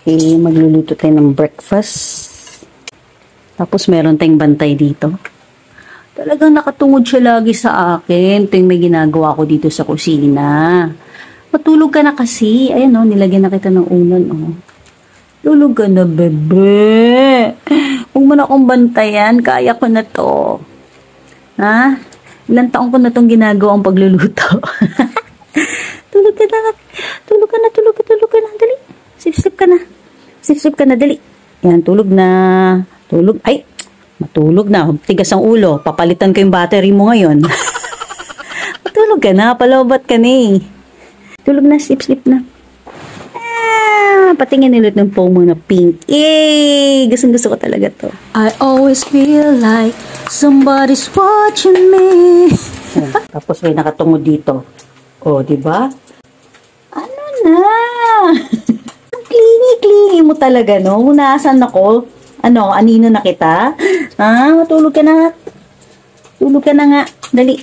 Okay, magluluto tayo ng breakfast. Tapos meron tayong bantay dito. Talagang nakatungod siya lagi sa akin. Ito yung may ginagawa ko dito sa kusina. Matulog ka na kasi. Ayan o, nilagyan na kita ng unan o. Tulog ka na, bebe. Huwag mo na akong bantayan. Kaya ko na to. Ha? Ilang taong ko na itong ginagawa ang pagluluto. Tulog ka na. Tulog ka na, tulog ka na. Dali. Sip-sip ka na. Sip-sip ka na, dali. Yan, tulog na. Tulog. Ay, matulog na. Tigas ang ulo. Papalitan ko yung battery mo ngayon. Matulog ka na. Palobat ka na eh. Tulog na. Sip-sip na. Patingin ulit ng phone mo na pink. Yay! Gustong-gusto ko talaga to. I always feel like somebody's watching me. Tapos may nakatungod dito. Oh, di ba? Ano na? Ang clingy mo talaga, no? Nasaan ako? Ano, anino na kita? Ha? Matulog ka na. Tulog ka na nga. Dali.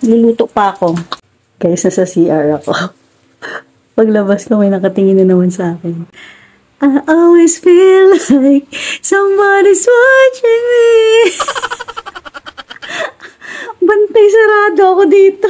Luluto pa ako. Guys, nasa CR ako. Paglabas ko, may nakatingin na naman sa akin. I always feel like somebody's watching me. Bantay sarado ako dito.